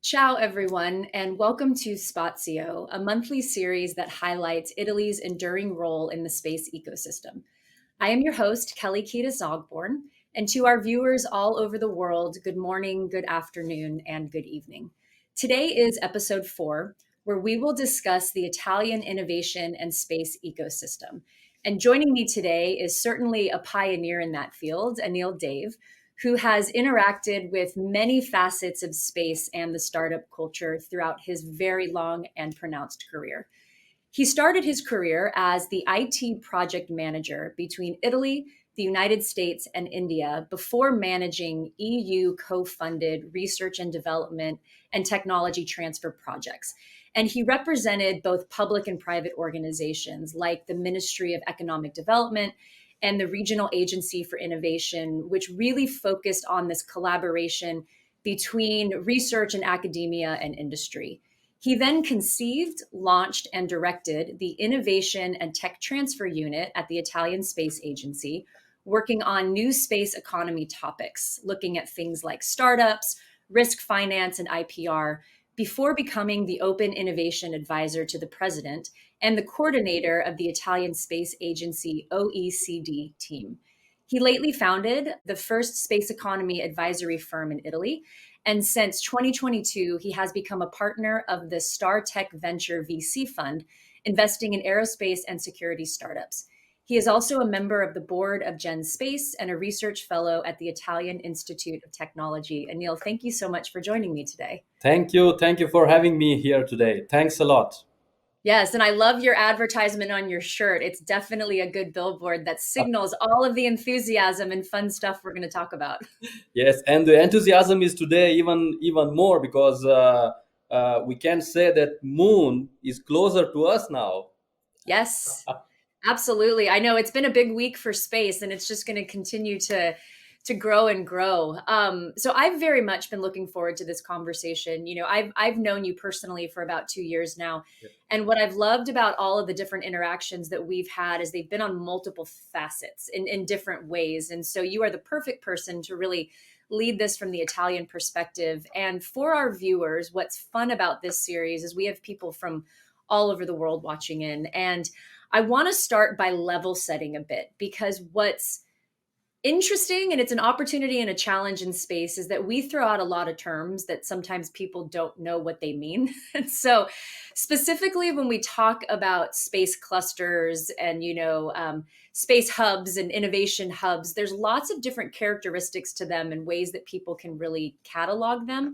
Ciao, everyone, and welcome to Spazio, a monthly series that highlights Italy's enduring role in the space ecosystem. I am your host, Kelli Ogborn, and to our viewers all over the world, good morning, good afternoon, and good evening. Today is episode 4, where we will discuss the Italian innovation and space ecosystem. And joining me today is certainly a pioneer in that field, Anil Dave, who has interacted with many facets of space and the startup culture throughout his very long and pronounced career. He started his career as the IT project manager between Italy, the United States, and India before managing EU co funded research and development and technology transfer projects. And he represented both public and private organizations like the Ministry of Economic Development and the Regional Agency for Innovation, which really focused on this collaboration between research and academia and industry. He then conceived, launched, and directed the Innovation and Tech Transfer Unit at the Italian Space Agency, working on new space economy topics, looking at things like startups, risk finance, and IPR, before becoming the Open Innovation Advisor to the President and the coordinator of the Italian Space Agency OECD team. He lately founded the first space economy advisory firm in Italy. And since 2022, he has become a partner of the Star Tech Venture VC Fund, investing in aerospace and security startups. He is also a member of the board of Gen Space and a research fellow at the Italian Institute of Technology. Anil, thank you so much for joining me today. Thank you. Thank you for having me here today. Thanks a lot. Yes, and I love your advertisement on your shirt. It's definitely a good billboard that signals all of the enthusiasm and fun stuff we're going to talk about. Yes, and the enthusiasm is today even more because we can say that moon is closer to us now. Yes, absolutely. I know it's been a big week for space and it's just going to continue to grow and grow. So I've very much been looking forward to this conversation. I've known you personally for about 2 years now. Yep. And what I've loved about all of the different interactions that we've had is they've been on multiple facets in different ways. And so you are the perfect person to really lead this from the Italian perspective. And for our viewers, what's fun about this series is we have people from all over the world watching in. And I want to start by level setting a bit because what's interesting and it's an opportunity and a challenge in space is that we throw out a lot of terms that sometimes people don't know what they mean. And so specifically when we talk about space clusters and space hubs and innovation hubs, there's lots of different characteristics to them and ways that people can really catalog them.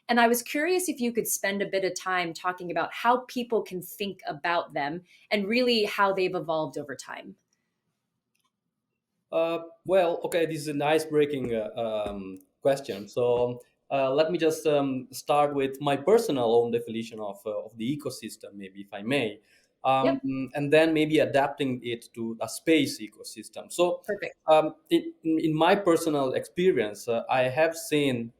And I was curious if you could spend a bit of time talking about how people can think about them and really how they've evolved over time. Well, okay, this is a nice breaking question. So let me just start with my personal own definition of the ecosystem, maybe if I may, Yep, and then maybe adapting it to a space ecosystem. So perfect. in my personal experience, I have seen,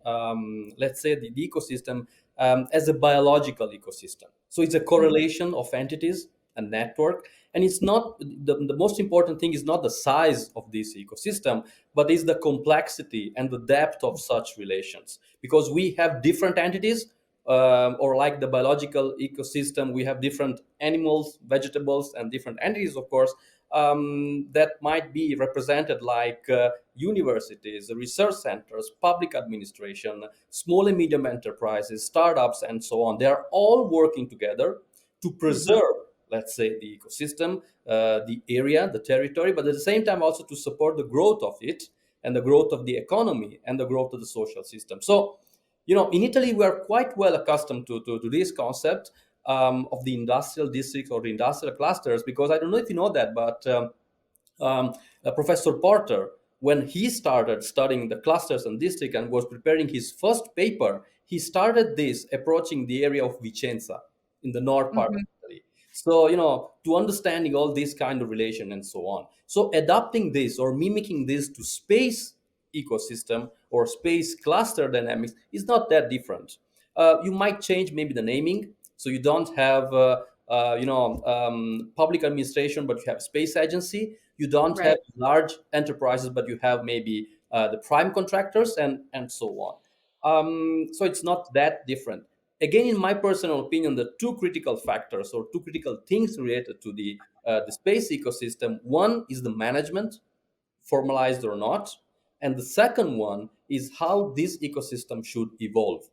let's say, the ecosystem as a biological ecosystem. So it's a correlation of entities and network, and it's not the most important thing is not the size of this ecosystem, but is the complexity and the depth of such relations, because we have different entities, or like the biological ecosystem, we have different animals, vegetables, and different entities, of course, that might be represented like universities, research centers, public administration, small and medium enterprises, startups, and so on. They are all working together to Mhm. preserve, let's say, the ecosystem, the area, the territory, but at the same time also to support the growth of it and the growth of the economy and the growth of the social system. So, in Italy, we are quite well accustomed to this concept of the industrial districts or the industrial clusters, because I don't know if you know that, but Professor Porter, when he started studying the clusters and district and was preparing his first paper, he started this approaching the area of Vicenza in the north part of Mhm. Italy. So, to understanding all this kind of relation and so on. So adapting this or mimicking this to space ecosystem or space cluster dynamics is not that different. You might change maybe the naming, so you don't have public administration, but you have space agency. You don't have Right. large enterprises, but you have maybe the prime contractors and so on. So it's not that different. Again, in my personal opinion, the two critical factors or two critical things related to the space ecosystem, one is the management, formalized or not. And the second one is how this ecosystem should evolve.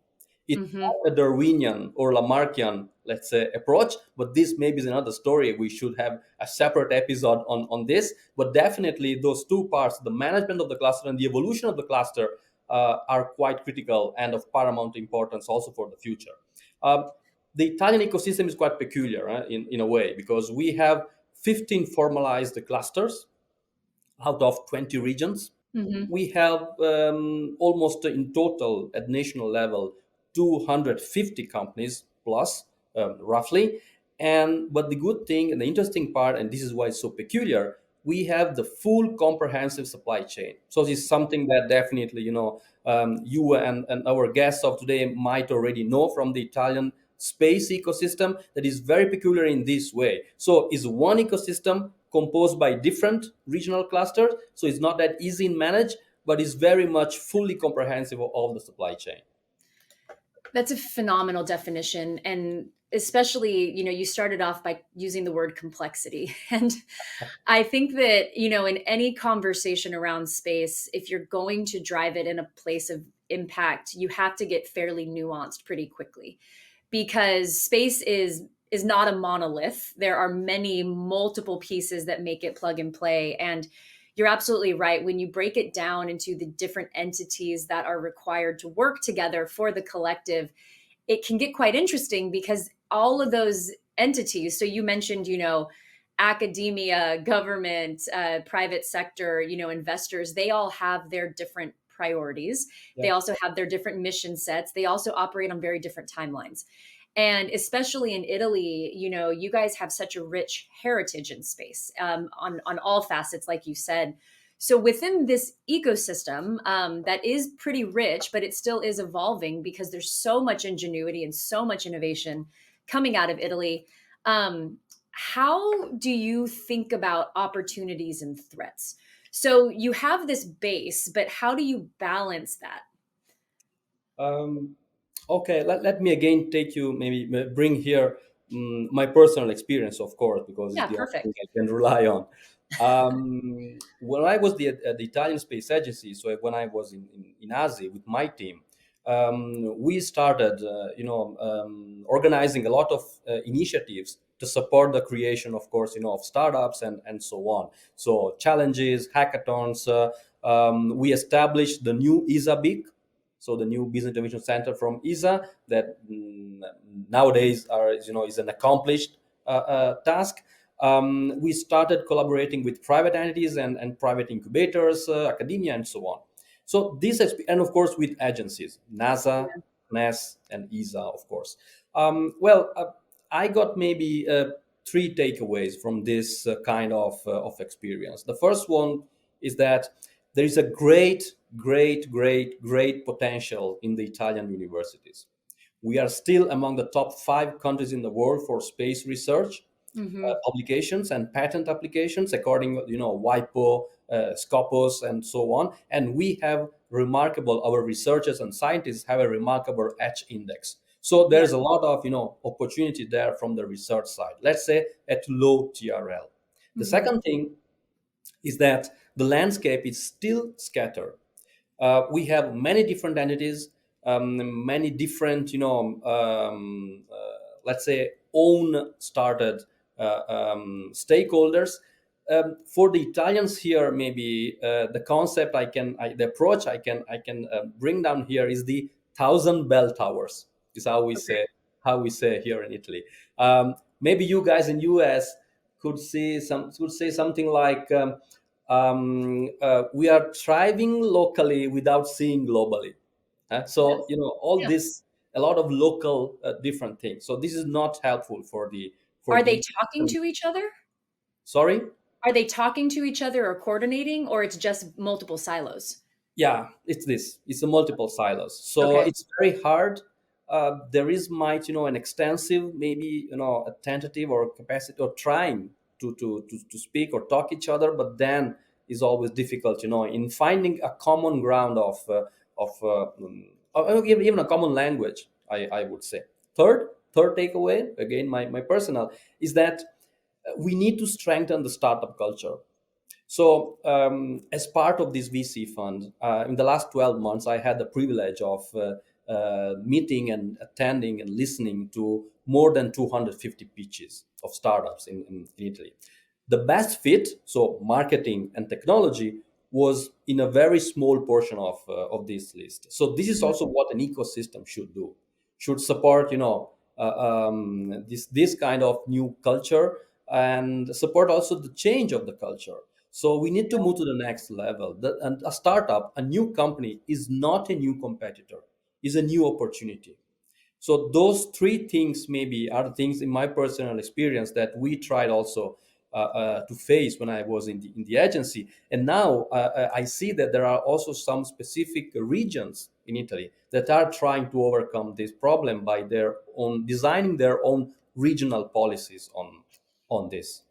It's Hmm. not a Darwinian or Lamarckian, let's say, approach, but this maybe is another story. We should have a separate episode on this. But definitely, those two parts, the management of the cluster and the evolution of the cluster, are quite critical and of paramount importance also for the future. Um, the Italian ecosystem is quite peculiar in a way because we have 15 formalized clusters out of 20 regions. Hmm. We have almost in total at national level 250 companies plus, roughly. And but the good thing and the interesting part, and this is why it's so peculiar, we have the full comprehensive supply chain. So this is something that definitely, you and our guests of today might already know from the Italian space ecosystem, that is very peculiar in this way. So it's one ecosystem composed by different regional clusters. So it's not that easy in manage, but it's very much fully comprehensive of all the supply chain. That's a phenomenal definition. And especially, you started off by using the word complexity. And I think that, in any conversation around space, if you're going to drive it in a place of impact, you have to get fairly nuanced pretty quickly because space is not a monolith. There are many multiple pieces that make it plug and play. And you're absolutely right. When you break it down into the different entities that are required to work together for the collective, it can get quite interesting because all of those entities, so you mentioned, academia, government, private sector, investors, they all have their different priorities. Yeah. They also have their different mission sets. They also operate on very different timelines. And especially in Italy, you guys have such a rich heritage in space, on all facets, like you said. So within this ecosystem, that is pretty rich, but it still is evolving because there's so much ingenuity and so much innovation coming out of Italy. How do you think about opportunities and threats? So you have this base, but how do you balance that? Um, okay, let me again take you, maybe bring here my personal experience, of course, because it's Yeah, the only thing perfect. I can rely on. When I was at the Italian Space Agency, so when I was in ASI with my team, we started, organizing a lot of initiatives to support the creation, of course, of startups and so on. So challenges, hackathons. We established the new ISABIC, so the new business innovation center from ISA that nowadays is an accomplished task. We started collaborating with private entities and private incubators, academia, and so on. So and of course with agencies, NASA, NES, and ESA, of course. I got maybe three takeaways from this kind of experience. The first one is that there is a great potential in the Italian universities. We are still among the top 5 countries in the world for space research, Hmm. publications and patent applications, according WIPO, Scopus, and so on. And we have remarkable. Our researchers and scientists have a remarkable H index. So Yeah. there's a lot of opportunity there from the research side. Let's say at low TRL. The Hmm. second thing is that the landscape is still scattered. We have many different entities, many different, let's say, own started stakeholders. For the Italians here, maybe the concept the approach I can bring down here is the thousand bell towers. Is Okay. how we say here in Italy. Maybe you guys in US could say something like. We are thriving locally without seeing globally. So Yes. all Yeah. this, a lot of local different things. So this is not helpful for Are they the. talking to each other? Sorry. Are they talking to each other or coordinating, or it's just multiple silos? Yeah, it's this. It's a multiple silos. So Okay. it's very hard. There is might an extensive, maybe a tentative or capacity or trying to speak or talk each other, but then is always difficult in finding a common ground of or even a common language. I would say. Third takeaway, again, my personal, is that we need to strengthen the startup culture. So, as part of this VC fund, in the last 12 months, I had the privilege of meeting and attending and listening to more than 250 pitches of startups in Italy. The best fit, so marketing and technology, was in a very small portion of this list. So this is Mhm. also what an ecosystem should do. Should support, this kind of new culture, and support also the change of the culture. So we need to move to the next level. And a startup, a new company, is not a new competitor; is a new opportunity. So those three things maybe are the things in my personal experience that we tried also to face when I was in the agency. And now I see that there are also some specific regions in Italy that are trying to overcome this problem by their own designing their own regional policies on this.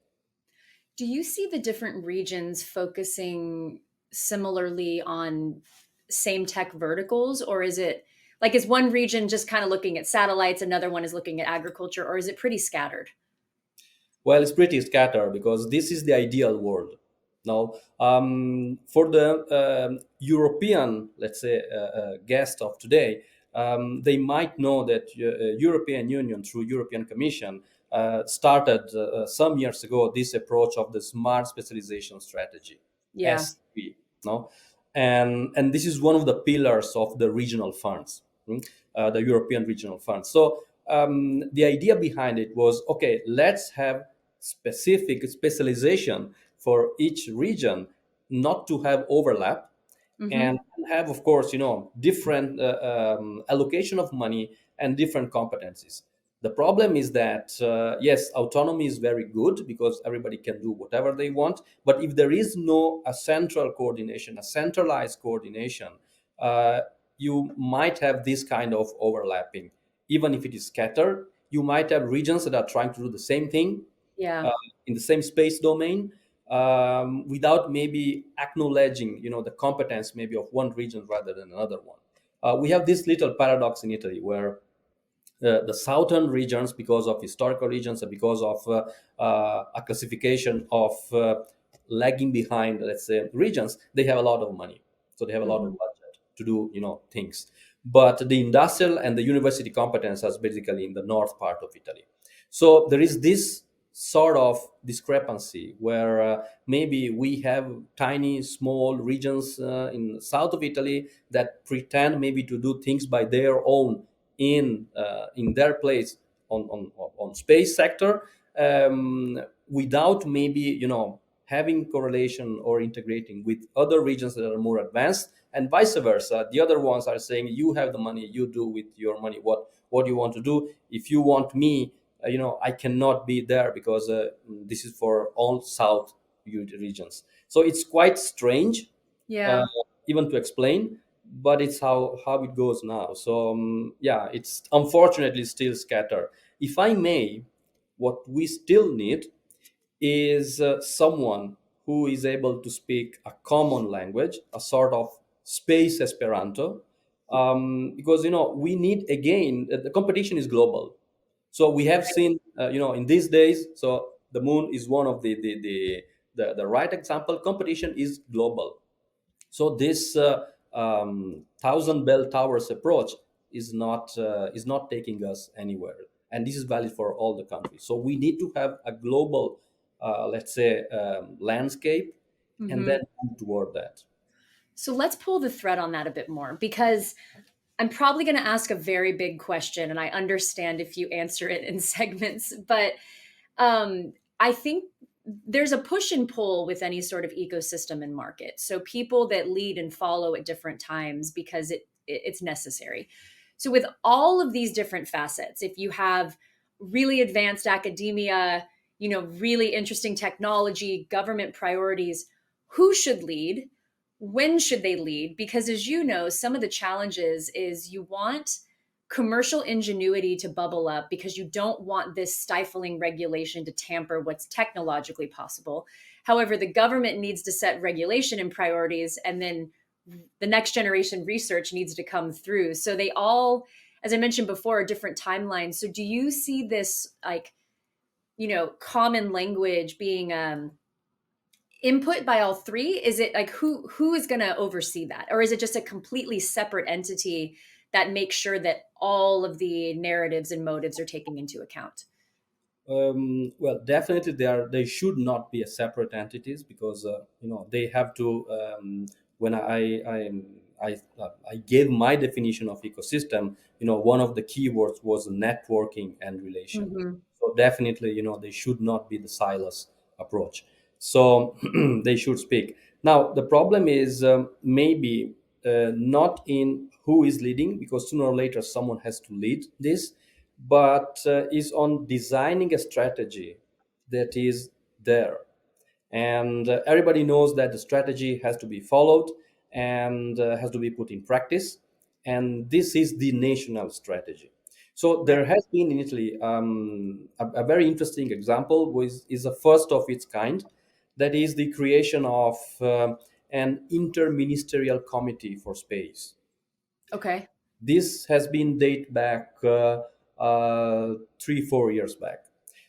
Do you see the different regions focusing similarly on same tech verticals, or is it like is one region just kind of looking at satellites, another one is looking at agriculture, or is it pretty scattered? Well, it's pretty scattered because this is the ideal world. Now, for the European, let's say, guest of today, they might know that European Union through European Commission started some years ago this approach of the smart specialization strategy, Yeah. SP. No, and this is one of the pillars of the regional funds, the European regional funds. So the idea behind it was, okay, let's have specific specialization for each region, not to have overlap, Mm-hmm. and have, of course, different allocation of money and different competencies. The problem is that yes, autonomy is very good because everybody can do whatever they want, but if there is no a central coordination, a centralized coordination, uh, you might have this kind of overlapping. Even if it is scattered, you might have regions that are trying to do the same thing Yeah. uh, in the same space domain, without maybe acknowledging, the competence maybe of one region rather than another one. We have this little paradox in Italy where the southern regions, because of historical regions and because of a classification of lagging behind, let's say, regions, they have a lot of money, so they have a lot of Mm-hmm. budget to do things. But the industrial and the university competence is basically in the north part of Italy. So there is this sort of discrepancy where maybe we have tiny small regions in south of Italy that pretend maybe to do things by their own in their place on space sector, without maybe having correlation or integrating with other regions that are more advanced, and vice versa. The other ones are saying, you have the money, you do with your money what you want to do. If you want me, I cannot be there because this is for all south regions. So it's quite strange, uh, Yeah. even to explain, but it's how it goes now. So yeah, it's unfortunately still scattered. If I may, what we still need is someone who is able to speak a common language, a sort of space Esperanto, because we need, again, the competition is global. So we have seen, in these days, so the moon is one of the right example. Competition is global. So this thousand bell towers approach is not taking us anywhere, and this is valid for all the countries. So we need to have a global, let's say, landscape, and Mm-hmm. then move toward that. So let's pull the thread on that a bit more because I'm probably going to ask a very big question, and I understand if you answer it in segments, but I think there's a push and pull with any sort of ecosystem and market. So people that lead and follow at different times because it's necessary. So with all of these different facets, if you have really advanced academia, really interesting technology, government priorities, who should lead? When should they lead? Because as you know, some of the challenges is you want commercial ingenuity to bubble up because you don't want this stifling regulation to tamper what's technologically possible. However, the government needs to set regulation and priorities, and then the next generation research needs to come through. So they all, as I mentioned before, are different timelines. So do you see this like, common language being input by all three? Is it like who is going to oversee that, or is it just a completely separate entity that makes sure that all of the narratives and motives are taken into account? Well, definitely they should not be a separate entities because they have to. When I gave my definition of ecosystem, one of the keywords was networking and relation. Hmm. So definitely, they should not be the silos approach. So they should speak. Now the problem is maybe not in who is leading, because sooner or later someone has to lead this, but is on designing a strategy that is there. And everybody knows that the strategy has to be followed and has to be put in practice. And this is the national strategy. So Right. there has been in Italy a very interesting example, which is a first of its kind. That is the creation of an interministerial committee for space. Okay. This has been date back 3 4 years back.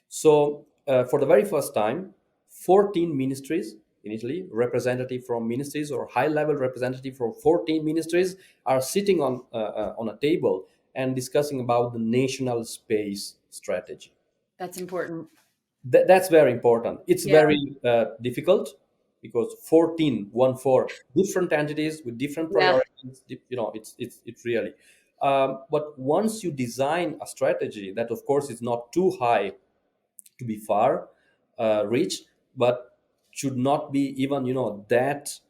So for the very first time, 14 ministries in Italy, representative from ministries or high level representative from 14 ministries, are sitting on a table and discussing about the national space strategy. That's important. That's very important. It's Yeah. very difficult because 14, 4 different entities with different Yeah. priorities. It's really. But once you design a strategy that, of course, is not too high to be far reach, but should not be even that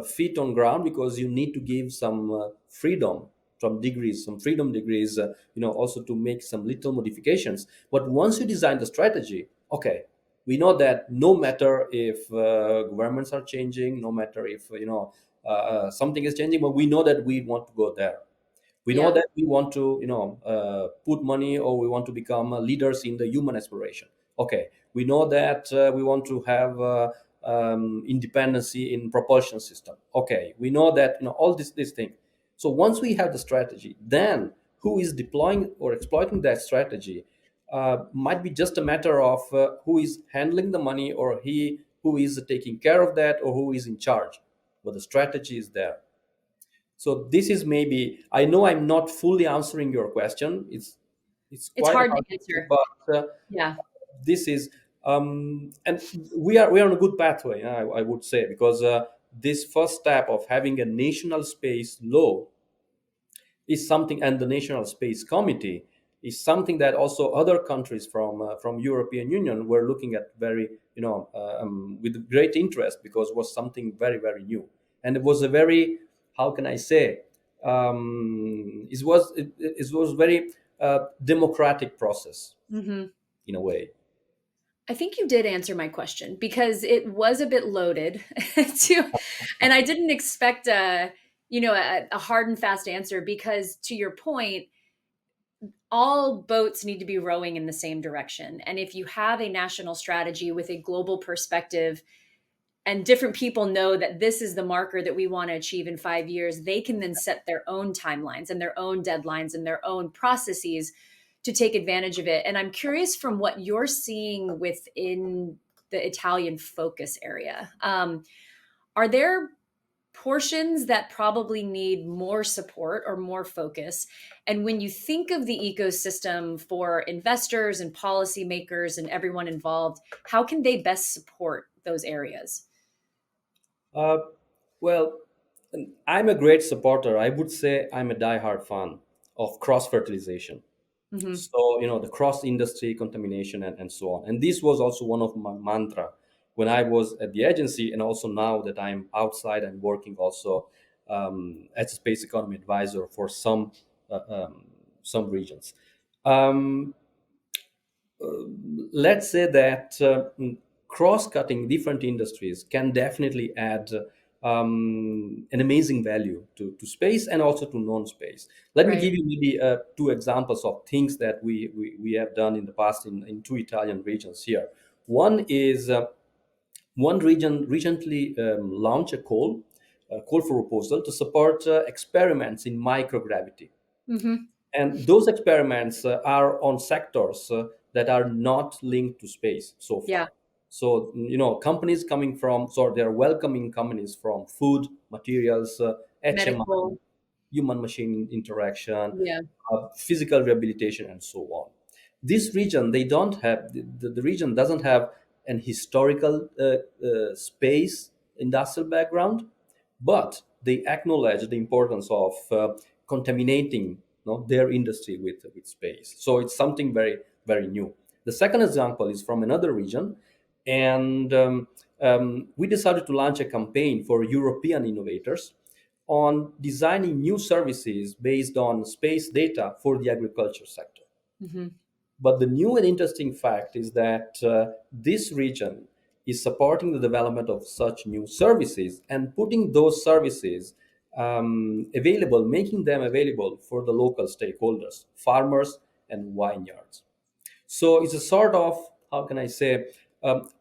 feet on ground, because you need to give some freedom, some freedom degrees, also to make some little modifications. But once you design the strategy, okay, we know that no matter if governments are changing, no matter if something is changing, but we know that we want to go there. We know Yeah. that we want to put money, or we want to become leaders in the human exploration. Okay, we know that we want to have independency in propulsion system. Okay, we know that all this thing. So once we have the strategy, then who is deploying or exploiting that strategy might be just a matter of who is handling the money, or he who is taking care of that, or who is in charge, but the strategy is there. So this is, maybe, I know I'm not fully answering your question. It's It's quite a hard to hard question, answer. but Yeah. this is and we are on a good pathway, I would say, because this first step of having a national space law is something, and the National Space Committee is something that also other countries from European Union were looking at very with great interest, because it was something very very new, and it was a very, how can I say, it was very democratic process Hmm. in a way. I think you did answer my question because it was a bit loaded to, and I didn't expect a hard and fast answer because to your point, all boats need to be rowing in the same direction. And if you have a national strategy with a global perspective and different people know that this is the marker that we want to achieve in 5 years, they can then set their own timelines and their own deadlines and their own processes to take advantage of it. And I'm curious from what you're seeing within the Italian focus area. Are there portions that probably need more support or more focus? And when you think of the ecosystem for investors and policymakers and everyone involved, how can they best support those areas? uh, well, I'm a great supporter. I would say I'm a diehard fan of cross fertilization. Hmm. So the cross industry contamination, and so on. And this was also one of my mantra when I was at the agency, and also now that I'm outside and working also as a space economy advisor for some regions. um, let's say that cross-cutting different industries can definitely add an amazing value to space and also to non-space. Let me Right. give you maybe two examples of things that we have done in the past in two Italian regions here. One is one region recently launched a call for proposal to support experiments in microgravity. Hmm. And those experiments are on sectors that are not linked to space so far. Yeah. So, companies coming from, so they're welcoming companies from food, materials, HMI, Medical. human machine interaction, Yeah. physical rehabilitation, and so on. This region, they don't have, the region doesn't have an historical space industrial background, but they acknowledge the importance of contaminating, their industry with space. So it's something very, very new. The second example is from another region, and we decided to launch a campaign for European innovators on designing new services based on space data for the agriculture sector. Hmm. But the new and interesting fact is that this region is supporting the development of such new services and putting those services available, making them available for the local stakeholders, farmers and vineyards. So it's a sort of, how can I say,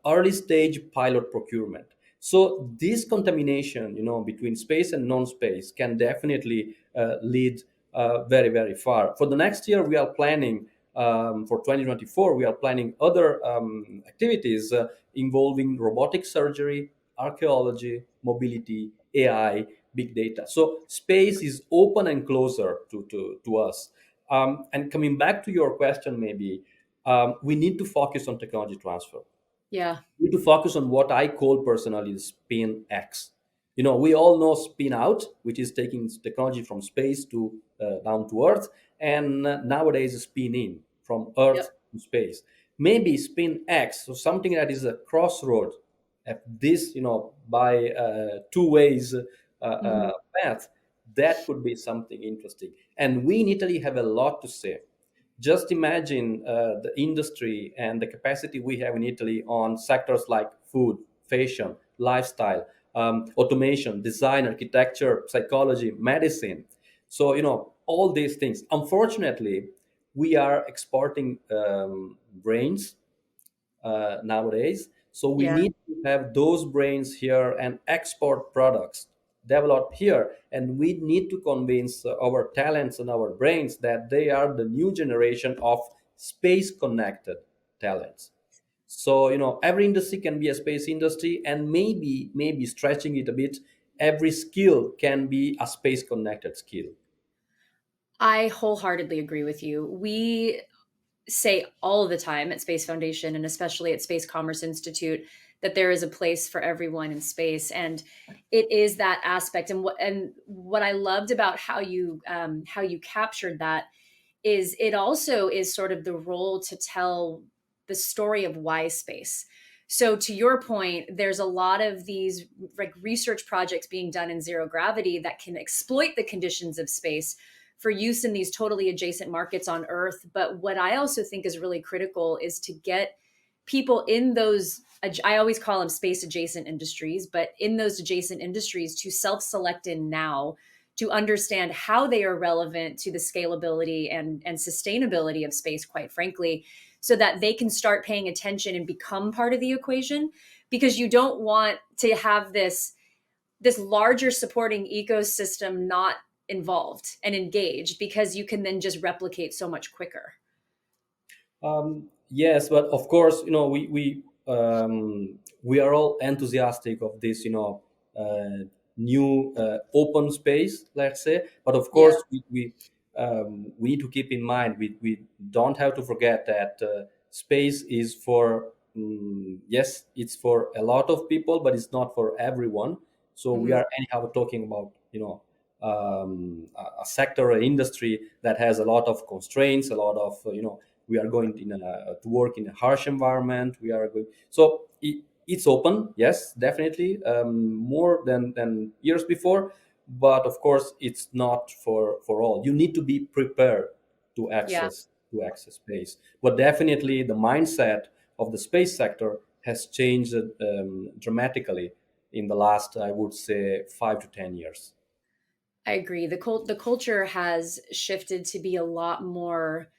early stage pilot procurement. So this contamination, between space and non-space can definitely lead very, very far. For the next year, we are planning, for 2024, we are planning other activities involving robotic surgery, archaeology, mobility, AI, big data. So space is open and closer to us. And coming back to your question, maybe we need to focus on technology transfer. Yeah. We need to focus on what I call personally the spin X. We all know spin out, which is taking technology from space to down to Earth, and nowadays spin in from Earth Yep. to space. Maybe spin X, so something that is a crossroad at this, by two ways Hmm. path. That could be something interesting. And we in Italy have a lot to say. Just imagine the industry and the capacity we have in Italy on sectors like food, fashion, lifestyle, automation, design, architecture, psychology, medicine. So, all these things. Unfortunately, we are exporting brains nowadays. So we Yeah. need to have those brains here and export products developed here. And we need to convince our talents and our brains that they are the new generation of space connected talents. So, every industry can be a space industry, and maybe stretching it a bit, every skill can be a space connected skill. I wholeheartedly agree with you. We say all the time at Space Foundation and especially at Space Commerce Institute that there is a place for everyone in space, and it is that aspect. And what I loved about how you captured that is it also is sort of the role to tell the story of why space. So to your point, there's a lot of these like research projects being done in zero gravity that can exploit the conditions of space for use in these totally adjacent markets on Earth. But what I also think is really critical is to get people in those, I always call them space adjacent industries, but in those adjacent industries to self select in now, to understand how they are relevant to the scalability and sustainability of space, quite frankly, so that they can start paying attention and become part of the equation. Because you don't want to have this larger supporting ecosystem not involved and engaged, because you can then just replicate so much quicker. Yes, but of course, we are all enthusiastic of this, new open space, let's say. But of Yeah. course, we need to keep in mind we don't have to forget that space is for, yes, it's for a lot of people, but it's not for everyone. So we Hmm. are anyhow talking about, a sector, an industry that has a lot of constraints, a lot of, we are going to work in a harsh environment. We are going, so it's open, yes, definitely, more than years before. But of course, it's not for all. You need to be prepared to Yeah. access space. But definitely, the mindset of the space sector has changed dramatically in the last, I would say, 5 to 10 years. I agree. The culture has shifted to be a lot more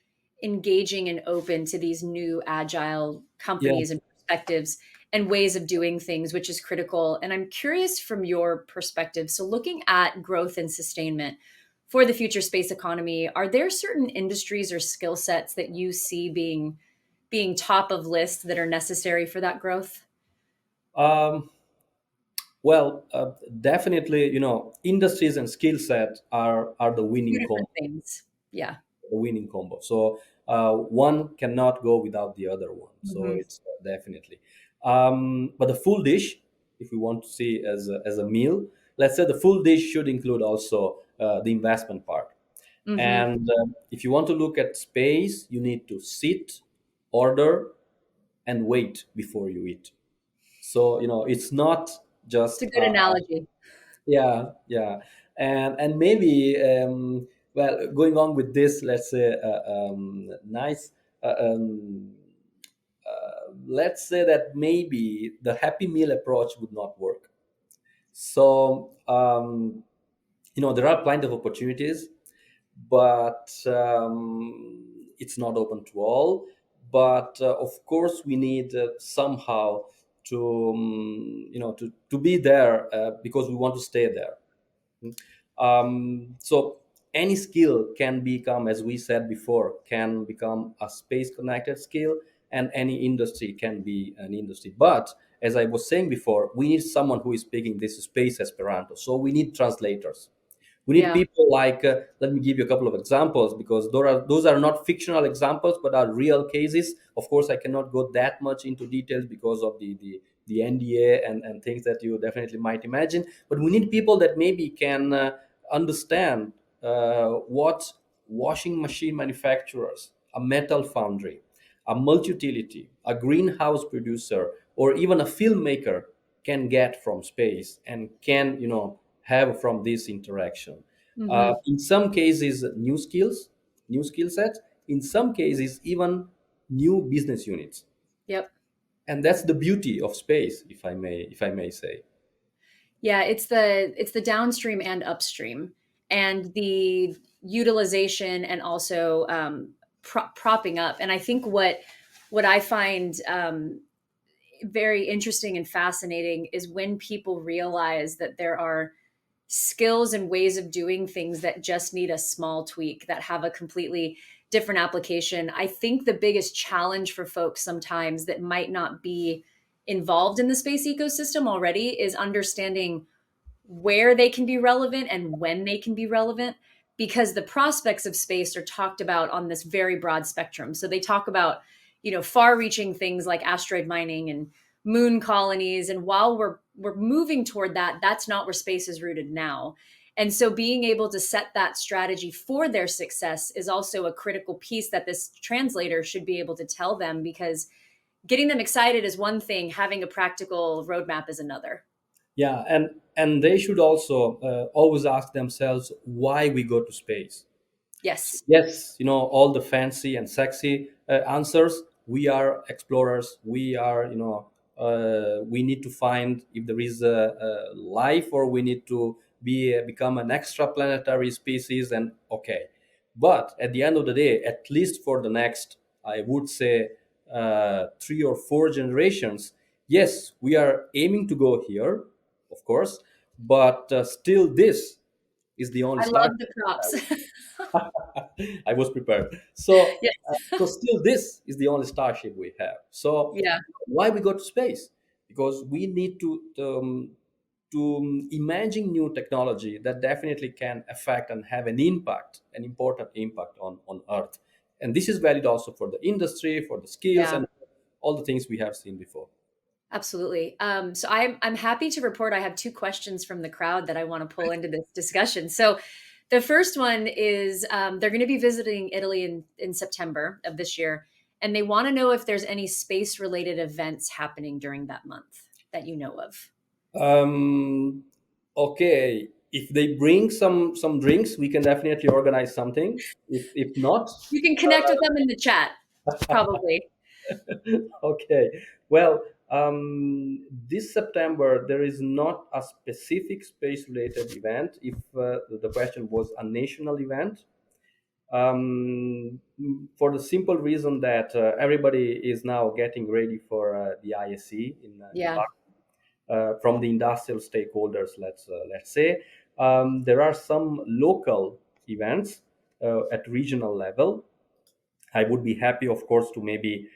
engaging and open to these new agile Yeah. companies and perspectives and ways of doing things, which is critical. And I'm curious from your perspective. So, looking at growth and sustainment for the future space economy, are there certain industries or skill sets that you see being top of list that are necessary for that growth? Um, well, definitely, industries and skill set are the Two winning different combo. things. Yeah. The winning combo. So one cannot go without the other one. So Hmm. it's definitely. But the full dish, if we want to see as a meal, let's say the full dish should include also the investment part. Hmm. And if you want to look at space, you need to sit, order, and wait before you eat. So it's not It's a just good analogy. yeah, yeah, and maybe well, going on with this, let's say nice. Uh, um, let's say that maybe the happy meal approach would not work. So there are plenty of opportunities, but it's not open to all. But of course, we need somehow to to be there because we want to stay there. So any skill can become, as we said before, can become a space connected skill, and any industry can be an industry. But as I was saying before, we need someone who is speaking this space Esperanto. So we need translators. We need Yeah. people like, let me give you a couple of examples because those are not fictional examples, but are real cases. Of course, I cannot go that much into details because of the NDA and things that you definitely might imagine. But we need people that maybe can understand what washing machine manufacturers, a metal foundry, a multi-utility, a greenhouse producer, or even a filmmaker can get from space and can have from this interaction. Hmm. In some cases, new skills, new skill sets. In some cases, even new business units, Yep. and that's the beauty of space, if I may say. Yeah, it's the downstream and upstream, and the utilization and also propping up. And I think what I find very interesting and fascinating is when people realize that there are skills and ways of doing things that just need a small tweak that have a completely different application. I think the biggest challenge for folks sometimes that might not be involved in the space ecosystem already is understanding where they can be relevant and when they can be relevant, because the prospects of space are talked about on this very broad spectrum. So they talk about, far reaching things like asteroid mining and moon colonies, and while we're moving toward that, that's not where space is rooted now. And so being able to set that strategy for their success is also a critical piece that this translator should be able to tell them, because getting them excited is one thing, having a practical roadmap is another. Yeah, and they should also always ask themselves why we go to space. So Yes. yes, all the fancy and sexy answers. We are explorers. We are, we need to find if there is a life, or we need to become an extraplanetary species. And okay, but at the end of the day, at least for the next, I would say, 3 or 4 generations, yes, we are aiming to go here, of course, but still, this is the only I star. love the props. I was prepared. So, Yes. so still, this is the only starship we have. So, Yeah. why we go to space? Because we need to imagine new technology that definitely can affect and have an impact, an important impact on Earth. And this is valid also for the industry, for the skills, Yeah. and all the things we have seen before. Absolutely. So I'm happy to report I have two questions from the crowd that I want to pull into this discussion. So the first one is they're going to be visiting Italy in September of this year, and they want to know if there's any space related events happening during that month that you know of. Um, okay, if they bring some drinks, we can definitely organize something. If not, You can connect with them in the chat, probably. okay. Well, this September there is not a specific space-related event. If the question was a national event, for the simple reason that everybody is now getting ready for the ISE in Yeah. from the industrial stakeholders. Let's say there are some local events at regional level. I would be happy, of course, to maybe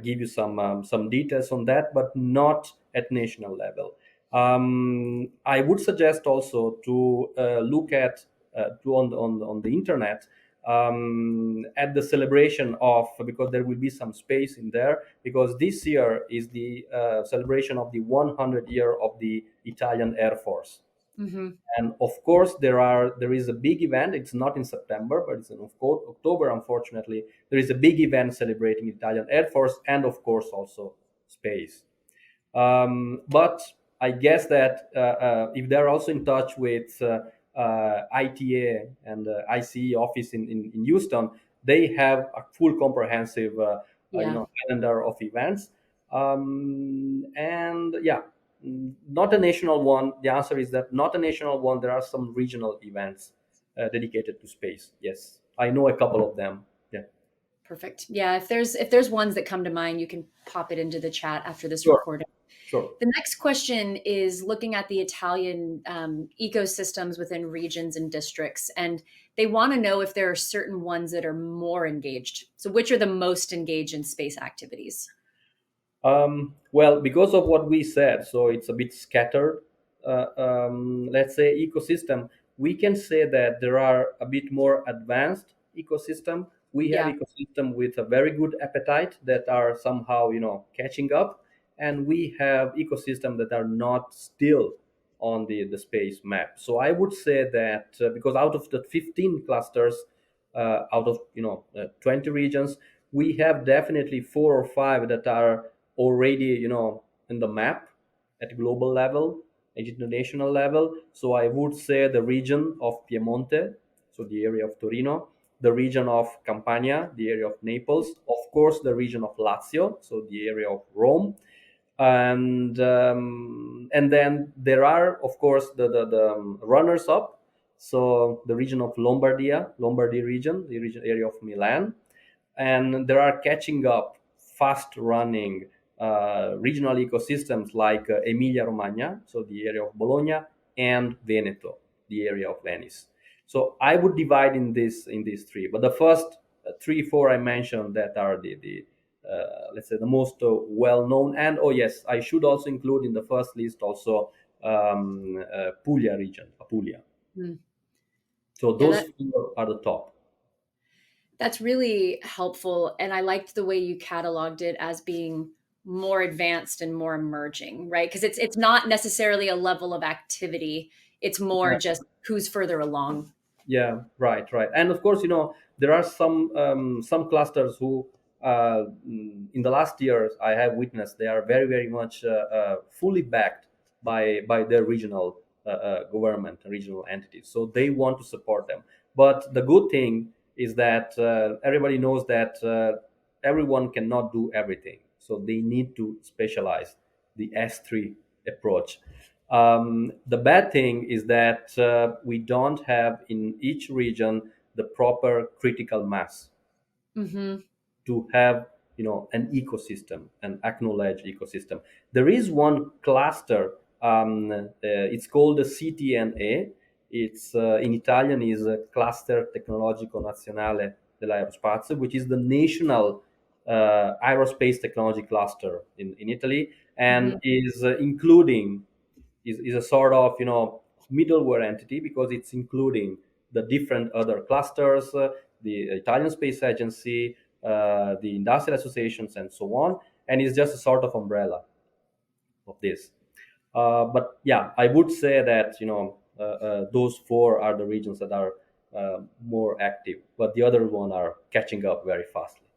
give you some details on that, but not at national level. I would suggest also to look at on the internet at the celebration of, because there will be some space in there, because this year is the celebration of the 100 year of the Italian Air Force. Hmm. And of course, there is a big event. It's not in September, but it's in October. Unfortunately, there is a big event celebrating Italian Air Force and of course also space. But I guess that if they're also in touch with ITA and ICE office in Houston, they have a full comprehensive Yeah. calendar of events. And yeah, not a national one. The answer is that not a national one. There are some regional events dedicated to space. Yes, I know a couple of them. Yeah, Perfect. Yeah, if there's ones that come to mind, you can pop it into the chat after this sure, recording. sure. The next question is looking at the Italian ecosystems within regions and districts, and they want to know if there are certain ones that are more engaged. So, which are the most engaged in space activities? Well, because of what we said, so it's a bit scattered. Let's say ecosystem. We can say that there are a bit more advanced ecosystem. We have Yeah. ecosystem with a very good appetite that are somehow catching up, and we have ecosystem that are not still on the space map. So I would say that because out of the 15 clusters, out of 20 regions, we have definitely 4 or 5 that are already in the map at global level, at international level. So I would say the region of Piemonte, so the area of Torino, the region of Campania, the area of Naples, of course the region of Lazio, so the area of Rome, and then there are of course the runners up, so the region of Lombardy region, the region area of Milan, and there are catching up fast running regional ecosystems like Emilia Romagna, so the area of Bologna, and Veneto, the area of Venice. So I would divide in these three, but the first three four I mentioned that are the let's say the most well known. And oh yes, I should also include in the first list also Puglia region, Apulia. Hmm. So Yeah, those four are the top. that's really helpful. And I liked the way you cataloged it as being more advanced and more emerging, right? Because it's not necessarily a level of activity. It's more just who's further along. Yeah, right, right. And of course, there are some clusters who, in the last years, I have witnessed they are very, very much fully backed by their regional government, regional entities. So they want to support them. But the good thing is that everybody knows that everyone cannot do everything. So they need to specialize the S3 approach. The bad thing is that we don't have in each region the proper critical mass Hmm. to have an ecosystem, an acknowledged ecosystem. There is one cluster. It's called the CTNA. It's in Italian is Cluster Tecnologico Nazionale dell'Aerospazio, which is the national aerospace technology cluster in Italy, and Hmm. is including is a sort of middleware entity because it's including the different other clusters, the Italian Space Agency, the industrial associations, and so on, and it's just a sort of umbrella of this. But yeah, I would say that those four are the regions that are more active, but the other one are catching up very fastly.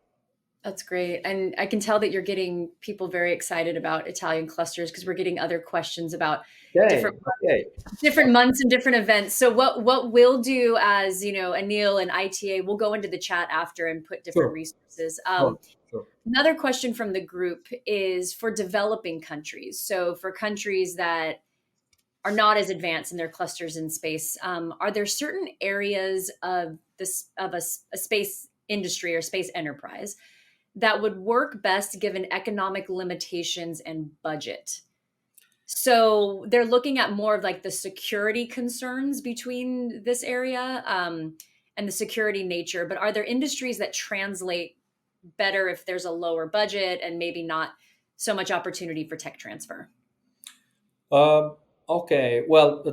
That's great. And I can tell that you're getting people very excited about Italian clusters because we're getting other questions about Okay, different okay, different months and different events. So what we'll do as, Anil and ITA, we'll go into the chat after and put different sure, resources. sure, sure. Another question from the group is for developing countries. So for countries that are not as advanced in their clusters in space, are there certain areas of this of a space industry or space enterprise that would work best given economic limitations and budget? So they're looking at more of like the security concerns between this area. and the security nature, but are there industries that translate better if there's a lower budget and maybe not so much opportunity for tech transfer? Uh, okay, well,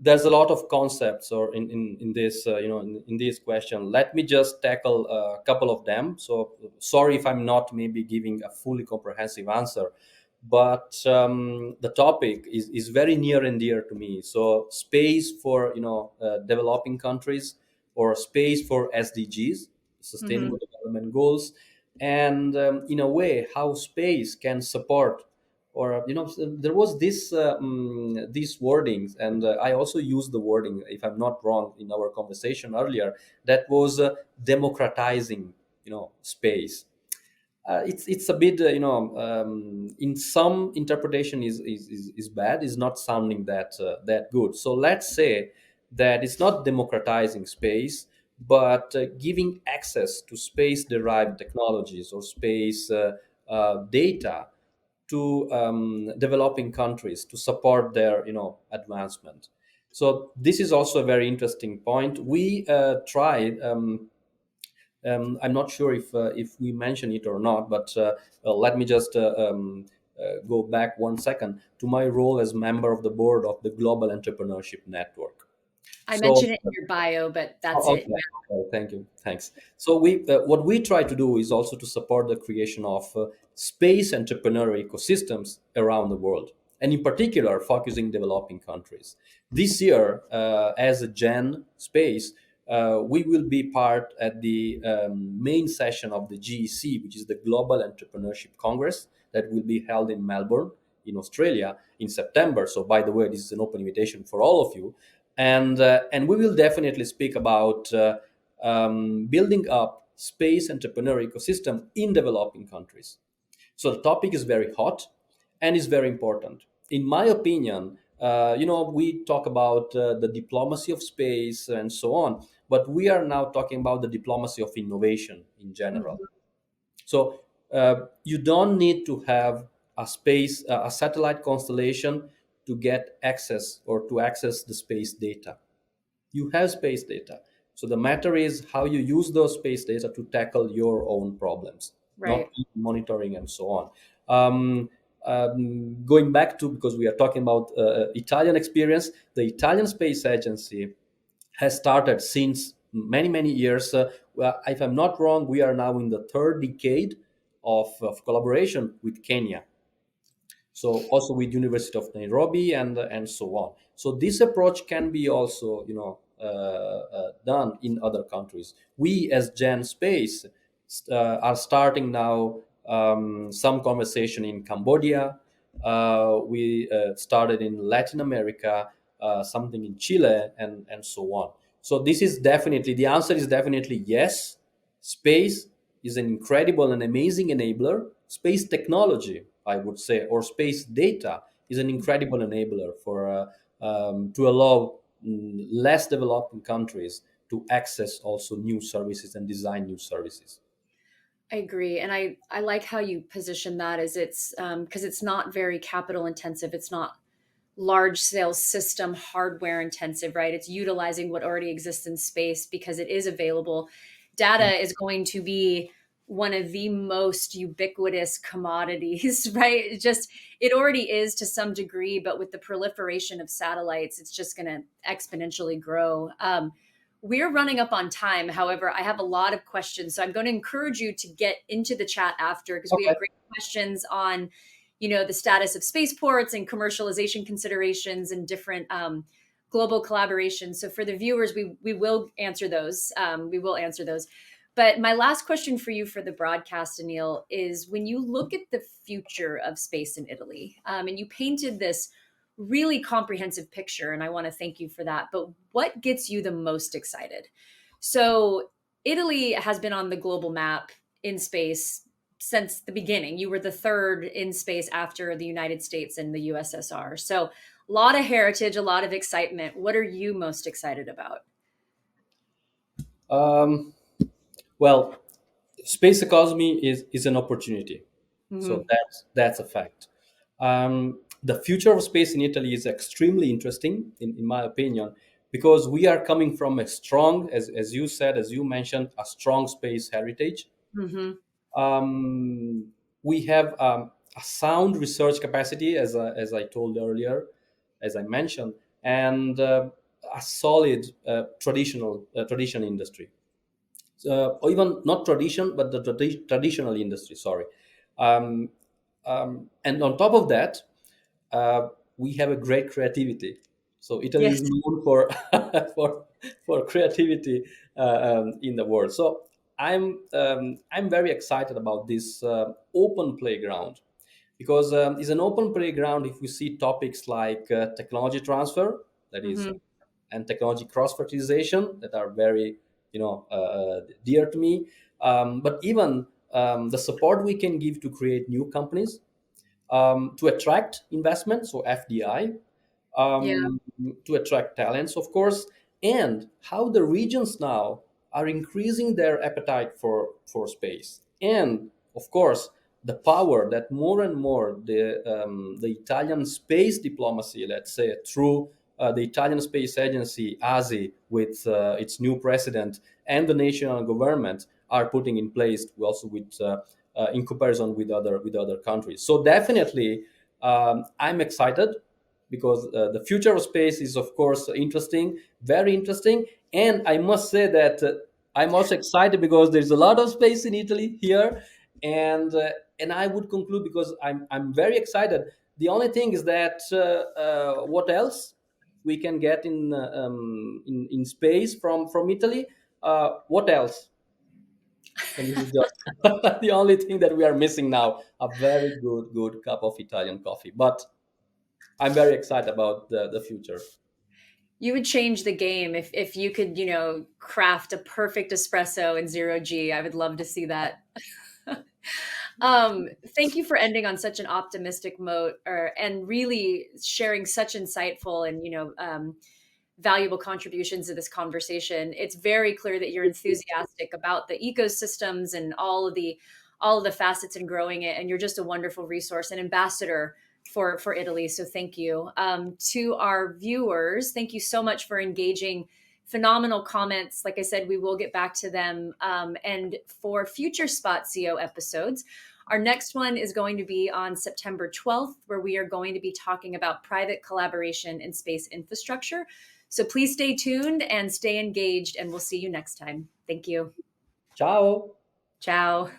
there's a lot of concepts or in this, in this question. Let me just tackle a couple of them. So sorry if I'm not maybe giving a fully comprehensive answer, but the topic is very near and dear to me. So space for, developing countries, or space for SDGs, Hmm. Sustainable Development Goals, and in a way, how space can support, or there was these wordings, and I also used the wording, if I'm not wrong, in our conversation earlier, that was democratizing, space. It's a bit, in some interpretation is bad, is not sounding that good. So let's say that it's not democratizing space, but giving access to space derived technologies or space data to developing countries to support their, advancement. So this is also a very interesting point. We tried. I'm not sure if we mention it or not, but let me just go back 1 second to my role as member of the board of the Global Entrepreneurship Network. I So mentioned it in your bio, but that's oh, it. okay. Okay. Thank you. Thanks. So we, what we try to do is also to support the creation of space entrepreneurial ecosystems around the world, and in particular focusing developing countries. This year, as a Gen Space, we will be part at the main session of the GEC, which is the Global Entrepreneurship Congress, that will be held in Melbourne, in Australia, in September. So, by the way, this is an open invitation for all of you, and we will definitely speak about building up space entrepreneur ecosystem in developing countries. So the topic is very hot and is very important. In my opinion, we talk about the diplomacy of space and so on, but we are now talking about the diplomacy of innovation in general. Mhm. So you don't need to have a satellite constellation to get access or to access the space data. You have space data. So the matter is how you use those space data to tackle your own problems, not Right. monitoring and so on. Going back to, because we are talking about Italian experience, the Italian Space Agency has started since many, many years. Well, if I'm not wrong, we are now in the third decade of collaboration with Kenya, so also with University of Nairobi and so on. So this approach can be also, done in other countries. We as Gen Space are starting now some conversation in Cambodia. We started in Latin America, something in Chile, and so on. So this is definitely, the answer is definitely yes. Space is an incredible and amazing enabler. Space technology, I would say, or space data is an incredible enabler for to allow less developing countries to access also new services and design new services. I agree, and I like how you position that as it's because it's not very capital intensive. It's not large scale system hardware intensive, right? It's utilizing what already exists in space because it is available. Data is going to be one of the most ubiquitous commodities, right? It already is to some degree, but with the proliferation of satellites, it's just going to exponentially grow. We're running up on time. However, I have a lot of questions. So I'm going to encourage you to get into the chat after because we Okay. have great questions on the status of spaceports and commercialization considerations and different global collaborations. So for the viewers, we will answer those. We will answer those. But my last question for you for the broadcast, Anil, is when you look at the future of space in Italy, and you painted this really comprehensive picture, and I want to thank you for that. But what gets you the most excited? So Italy has been on the global map in space since the beginning. You were the third in space after the United States and the USSR. So, a lot of heritage, a lot of excitement. What are you most excited about? Um, well, space economy is an opportunity, so Hmm. that's a fact. The future of space in Italy is extremely interesting, in my opinion, because we are coming from a strong, as you said, as you mentioned, a strong space heritage. Hmm. um, we have a sound research capacity, as I told earlier, as I mentioned, and a solid tradition industry, or even not tradition, but the traditional industry. Sorry, um, and on top of that, uh, we have a great creativity. So Italy Yes. is known for for for creativity in the world. So I'm very excited about this open playground, because it's an open playground. If we see topics like technology transfer, that is, Hmm. and technology cross fertilization, that are very dear to me, but even the support we can give to create new companies, to attract investment, so FDI, Yeah. um, to attract talents, of course, and how the regions now are increasing their appetite for space, and of course the power that more and more the Italian space diplomacy, let's say, through the Italian Space Agency ASI, with its new president, and the national government are putting in place, also with in comparison with other countries. So definitely, I'm excited, because the future of space is, of course, interesting, very interesting. And I must say that I'm also excited because there's a lot of space in Italy here, and I would conclude, because I'm very excited. The only thing is that what else we can get in space from Italy? What else? And this is just the only thing that we are missing now, a very good cup of Italian coffee. But I'm very excited about the future. You would change the game if you could, craft a perfect espresso in zero G. I would love to see that. Thank you for ending on such an optimistic note, and really sharing such insightful and valuable contributions to this conversation. It's very clear that you're enthusiastic about the ecosystems and all of the facets in growing it, and you're just a wonderful resource and ambassador for Italy. So thank you. To our viewers, thank you so much for engaging. Phenomenal comments. Like I said, we will get back to them. And for future Spazio episodes, our next one is going to be on September 12th, where we are going to be talking about private collaboration in space infrastructure. So please stay tuned and stay engaged, and we'll see you next time. Thank you. Ciao. Ciao.